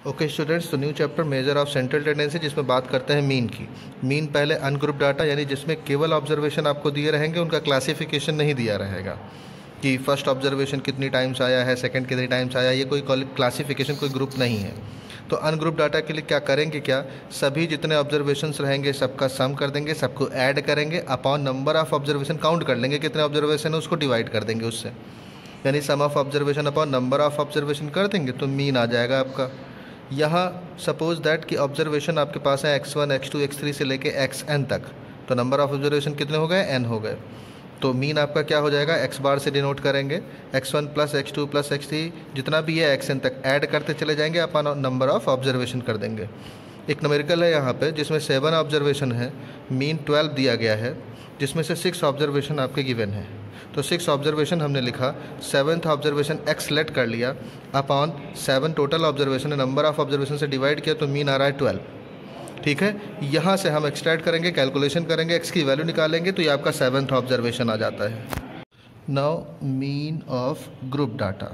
Okay students, तो new chapter measure of central tendency, जिसमें बात करते हैं मीन की। मीन पहले अनग्रुप डाटा, यानी जिसमें केवल ऑब्जर्वेशन आपको दिए रहेंगे, उनका क्लासिफिकेशन नहीं दिया रहेगा कि फर्स्ट ऑब्जर्वेशन कितनी टाइम्स आया है, सेकंड कितनी टाइम्स आया, ये कोई क्लासिफिकेशन, कोई ग्रुप नहीं है। तो अनग्रुप डाटा के लिए क्या करेंगे, क्या सभी जितने ऑब्जर्वेशंस रहेंगे सबका सम कर देंगे, सबको ऐड करेंगे, upon number of observation count कर लेंगे, कितने ऑब्जर्वेशन है उसको डिवाइड कर देंगे उससे, यानी sum of observation upon number of observation कर देंगे तो मीन आ जाएगा आपका। यहाँ सपोज दैट कि ऑब्जर्वेशन आपके पास है x1 x2 x3 से लेके xn तक, तो नंबर ऑफ ऑब्जर्वेशन कितने हो गए, n हो गए। तो मीन आपका क्या हो जाएगा, x बार से डिनोट करेंगे, x1 plus x2 plus x3 जितना भी है xn तक ऐड करते चले जाएंगे, अपन नंबर ऑफ ऑब्जर्वेशन कर देंगे। एक न्यूमेरिकल है यहाँ पे जिसमें 7 ऑब्जर्वेशन है, मीन 12 दिया गया है, जिसमें से 6 ऑब्जर्वेशन आपके गिवन है। तो 6 ऑब्जर्वेशन हमने लिखा, 7th ऑब्जर्वेशन x लेट कर लिया, अपॉन 7 टोटल ऑब्जर्वेशन है, नंबर ऑफ ऑब्जर्वेशन से डिवाइड किया तो मीन आ रहा है 12। ठीक है, यहाँ से हम एक्सट्रैक्ट करेंगे, कैलकुलेशन करेंगे, x की वैल्यू निकालेंगे तो ये आपका 7th ऑब्जर्वेशन आ जाता है। Now mean of group data.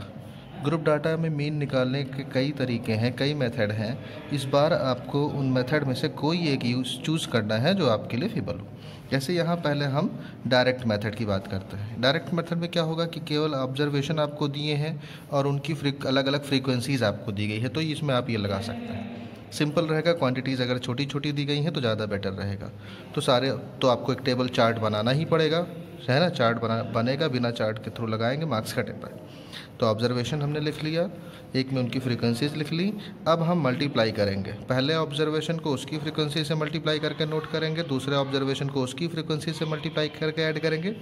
Group data में मीन निकालने के कई तरीके हैं, कई मेथड हैं। इस बार आपको उन मेथड में से कोई एक चूज़ करना है जो आपके लिए फेबल हो। जैसे यहाँ पहले हम डायरेक्ट मेथड की बात करते हैं। डायरेक्ट मेथड में क्या होगा कि केवल ऑब्जर्वेशन आपको दिए हैं और उनकी अलग अलग फ्रीक्वेंसीज़ आपको दी गई है, तो इसमें आप ये लगा सकते हैं। सिंपल रहेगा, क्वांटिटीज़ अगर छोटी छोटी दी गई हैं तो ज़्यादा बेटर रहेगा। तो आपको एक टेबल चार्ट बनाना ही पड़ेगा, है ना। चार्ट बनेगा, बिना चार्ट के थ्रू लगाएंगे मार्क्स का टेबल। तो ऑब्जर्वेशन हमने लिख लिया, एक में उनकी फ्रीक्वेंसीज लिख ली। अब हम मल्टीप्लाई करेंगे, पहले ऑब्जर्वेशन को उसकी फ्रीक्वेंसी से मल्टीप्लाई करके नोट करेंगे, दूसरे ऑब्जर्वेशन को उसकी फ्रीक्वेंसी से मल्टीप्लाई करके ऐड करेंगे।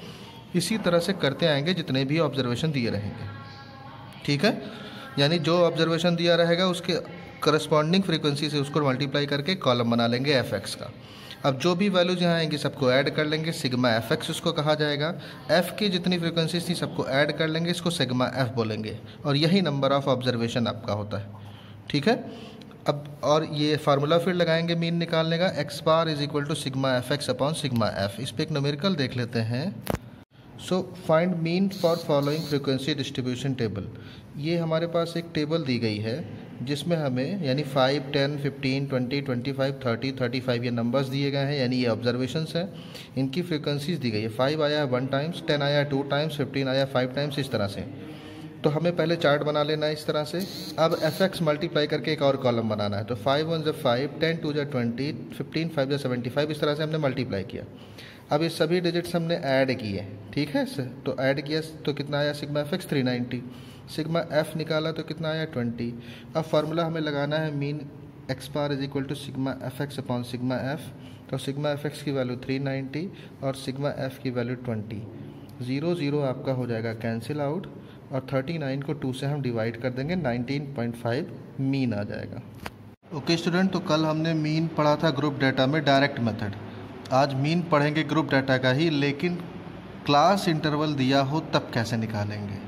इसी तरह से करते आएंगे जितने भी ऑब्जर्वेशन दिए रहेंगे। ठीक है, यानी जो ऑब्जर्वेशन दिया रहेगा उसके करस्पॉन्डिंग फ्रीक्वेंसी से उसको मल्टीप्लाई करके कॉलम बना लेंगे एफ एक्स का। अब जो भी वैल्यूज यहाँ आएंगी सबको ऐड कर लेंगे, सिग्मा एफ एक्स उसको कहा जाएगा। एफ की जितनी फ्रीक्वेंसीज थी सबको ऐड कर लेंगे, इसको सिग्मा एफ बोलेंगे, और यही नंबर ऑफ ऑब्जर्वेशन आपका होता है। ठीक है, अब और ये फार्मूला फिर लगाएंगे मीन निकालने का, X bar is equal to sigma F x upon sigma F. इस पर एक न्यूमेरिकल देख लेते हैं। So find mean for following frequency distribution table. ये हमारे पास एक टेबल दी गई है जिसमें हमें यानी 5, 10, 15, 20, 25, 30, 35 ये नंबर्स दिए गए हैं, यानी ये ऑब्जर्वेशंस हैं। इनकी फ्रीक्वेंसीज दी गई है, 5 आया है 1 टाइम्स, 10 आया है 2 टाइम्स, 15 आया 5 टाइम्स, इस तरह से। तो हमें पहले चार्ट बना लेना है इस तरह से। अब एफ एक्स मल्टीप्लाई करके एक और कॉलम बनाना है। तो 5 1 ज़ा 5, 10 2 ज़ा 20, 15 5 ज़ा 75, इस तरह से हमने मल्टीप्लाई किया। अब ये सभी डिजिट्स हमने ऐड किए, ठीक है। तो ऐड किया तो कितना आया, sigma F x 390, sigma F निकाला तो कितना आया 20। अब फार्मूला हमें लगाना है mean x bar is equal to sigma F x upon sigma f. तो सिग्मा एफ एक्स की वैल्यू 390 और सिग्मा एफ की वैल्यू 20। 0 0 आपका हो जाएगा कैंसिल आउट, और 39 को 2 से हम डिवाइड कर देंगे, 19.5 मीन आ जाएगा। ओके स्टूडेंट, तो कल हमने मीन पढ़ा था ग्रुप डाटा में डायरेक्ट मेथड। आज मीन पढ़ेंगे ग्रुप डाटा का ही, लेकिन क्लास इंटरवल दिया हो तब कैसे निकालेंगे।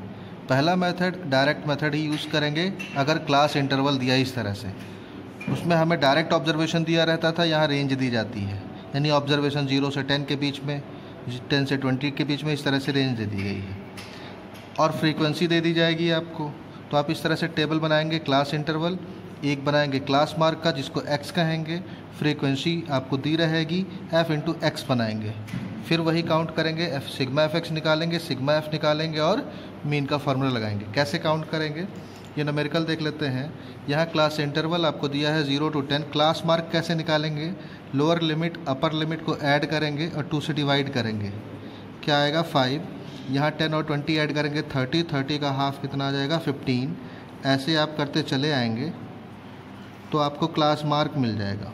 पहला मेथड डायरेक्ट मेथड ही यूज़ करेंगे अगर क्लास इंटरवल दिया इस तरह से। उसमें हमें डायरेक्ट ऑब्जर्वेशन दिया रहता था, यहाँ रेंज दी जाती है, यानी ऑब्जर्वेशन 0 से 10 के बीच में, 10 से 20 के बीच में, इस तरह से रेंज दे दी गई है और फ्रीक्वेंसी दे दी जाएगी आपको। तो आप इस तरह से टेबल बनाएंगे, क्लास इंटरवल एक बनाएंगे क्लास मार्क का जिसको x कहेंगे, फ्रीक्वेंसी आपको दी रहेगी, f इंटू एक्स बनाएंगे, फिर वही काउंट करेंगे, f सिग्मा एफ एक्स निकालेंगे, सिग्मा एफ निकालेंगे और मीन का फार्मूला लगाएंगे। कैसे काउंट करेंगे ये न्यूमेरिकल देख लेते हैं। यहाँ क्लास इंटरवल आपको दिया है 0 to 10। क्लास मार्क कैसे निकालेंगे, लोअर लिमिट अपर लिमिट को ऐड करेंगे और 2 से डिवाइड करेंगे, क्या आएगा 5। यहाँ 10 और 20 ऐड करेंगे 30, 30 का हाफ कितना आ जाएगा 15। ऐसे आप करते चले आएंगे तो आपको क्लास मार्क मिल जाएगा,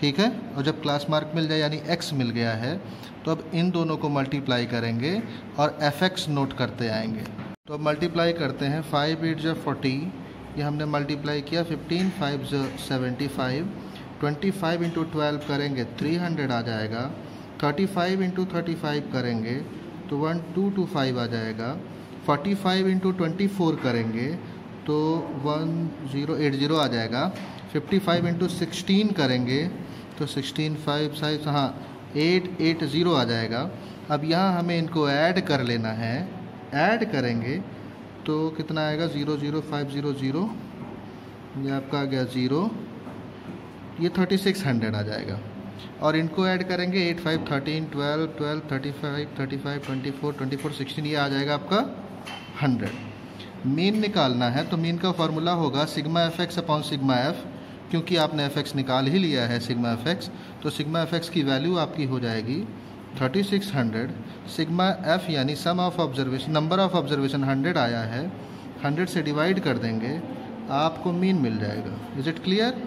ठीक है। और जब क्लास मार्क मिल जाए यानी x मिल गया है, तो अब इन दोनों को मल्टीप्लाई करेंगे और एफ एक्स नोट करते आएंगे। तो अब मल्टीप्लाई करते हैं, 5 8 ज़ा 40, ये हमने मल्टीप्लाई किया, 15 5 ज़ा 75, 25 इंटू 12 करेंगे 300 आ जाएगा, 35 इंटू 35 करेंगे तो 1225 आ जाएगा, 45 इंटू 24 करेंगे तो 1080 आ जाएगा, 55 इंटू 16 करेंगे तो 16 5 5 हाँ 880 आ जाएगा। अब यहाँ हमें इनको ऐड कर लेना है, ऐड करेंगे तो कितना आएगा 00500 ये आपका आ गया 0, ये 3600 आ जाएगा। और इनको ऐड करेंगे 8, 5, 13, 12, 12, 35, 35, 24, 24, 16, ये आ जाएगा आपका 100। मीन निकालना है तो मीन का फॉर्मूला होगा sigma F x upon sigma F, क्योंकि आपने एफ एक्स निकाल ही लिया है सिग्मा एफ एक्स, तो सिग्मा एफ एक्स की वैल्यू आपकी हो जाएगी 3600। सिग्मा एफ यानी sum of observation, number of observation 100 आया है, 100 से डिवाइड कर देंगे, आपको मीन मिल जाएगा। Is it clear?